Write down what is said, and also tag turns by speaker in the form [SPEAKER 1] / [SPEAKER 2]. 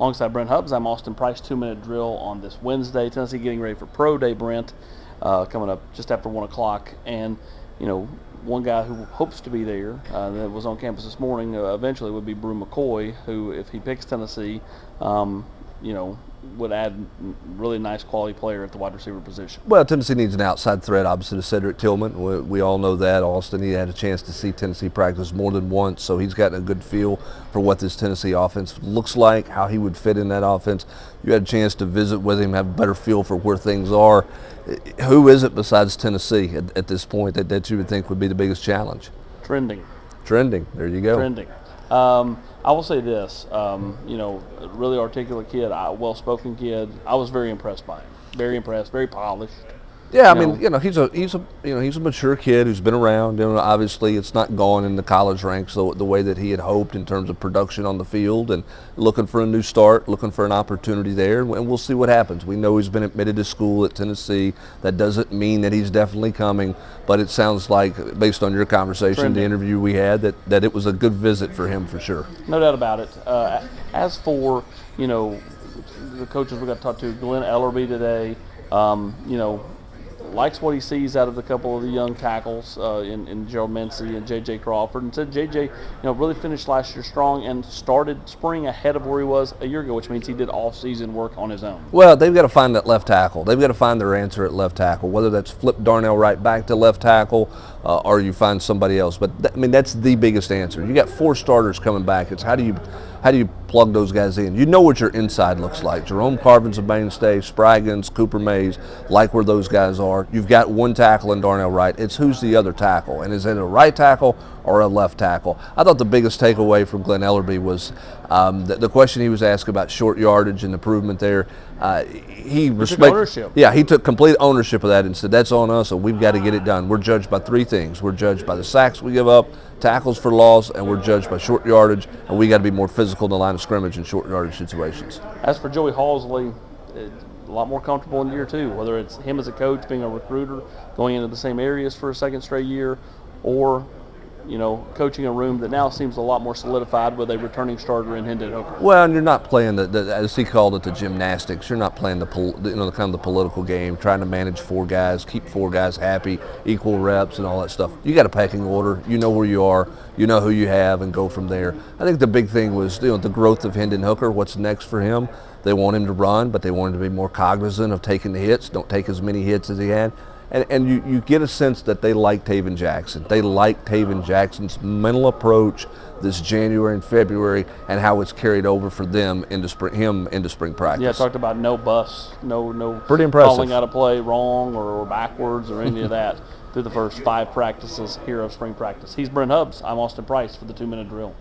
[SPEAKER 1] Alongside Brent Hubbs, I'm Austin Price. 2-minute drill on this Wednesday. Tennessee getting ready for Pro Day, Brent, coming up just after 1 o'clock. And, one guy who hopes to be there that was on campus this morning eventually would be Bru McCoy, who, if he picks Tennessee, would add really nice quality player at the wide receiver position.
[SPEAKER 2] Well, Tennessee needs an outside threat opposite of Cedric Tillman. We all know that. Austin, he had a chance to see Tennessee practice more than once, so he's gotten a good feel for what this Tennessee offense looks like, how he would fit in that offense. You had a chance to visit with him, have a better feel for where things are. Who is it besides Tennessee at this point that you would think would be the biggest challenge?
[SPEAKER 1] Trending.
[SPEAKER 2] There you go.
[SPEAKER 1] Trending. I will say this, really articulate kid, well-spoken kid. I was very impressed by him. Very impressed, very polished.
[SPEAKER 2] Yeah, he's a mature kid who's been around. Obviously, it's not gone in the college ranks the way that he had hoped in terms of production on the field, and looking for a new start, looking for an opportunity there, and we'll see what happens. We know he's been admitted to school at Tennessee. That doesn't mean that he's definitely coming, but it sounds like, based on your conversation, the interview we had, that it was a good visit for him for sure.
[SPEAKER 1] No doubt about it. As for the coaches we got to talk to, Glenn Ellerbe today, likes what he sees out of a couple of the young tackles in Gerald Mincey and J.J. Crawford, and said J.J. really finished last year strong and started spring ahead of where he was a year ago, which means he did off-season work on his own.
[SPEAKER 2] Well, they've got to find that left tackle. They've got to find their answer at left tackle, whether that's flip Darnell Wright back to left tackle or you find somebody else. But that's the biggest answer. You got 4 starters coming back. It's how do you plug those guys in? You know what your inside looks like. Jerome Carvin's a mainstay, Spraggins, Cooper Mays, like where those guys are. You've got 1 tackle in Darnell Wright. It's who's the other tackle, and is it a right tackle or a left tackle? I thought the biggest takeaway from Glenn Ellerbe was the question he was asked about short yardage and improvement there. He
[SPEAKER 1] took ownership.
[SPEAKER 2] Yeah, he took complete ownership of that and said, that's on us, and we've got to get it done. We're judged by 3 things. We're judged by the sacks we give up, tackles for loss, and we're judged by short yardage, and we got to be more physical in the line of scrimmage in short yardage situations.
[SPEAKER 1] As for Joey Halsley, a lot more comfortable in year 2, whether it's him as a coach, being a recruiter, going into the same areas for a second straight year, or coaching a room that now seems a lot more solidified with a returning starter in Hendon Hooker.
[SPEAKER 2] Well, and you're not playing the as he called it, the gymnastics. You're not playing the kind of the political game, trying to manage 4 guys, keep 4 guys happy, equal reps, and all that stuff. You got a pecking order. You know where you are. You know who you have, and go from there. I think the big thing was the growth of Hendon Hooker. What's next for him? They want him to run, but they want him to be more cognizant of taking the hits. Don't take as many hits as he had. And you get a sense that they like Taven Jackson. They like Taven Jackson's mental approach this January and February, and how it's carried over for them into spring practice.
[SPEAKER 1] Yeah, talked about no busts, no
[SPEAKER 2] pretty impressive
[SPEAKER 1] calling out a play wrong or backwards or any of that through the first 5 practices here of spring practice. He's Brent Hubbs. I'm Austin Price for the 2-minute drill.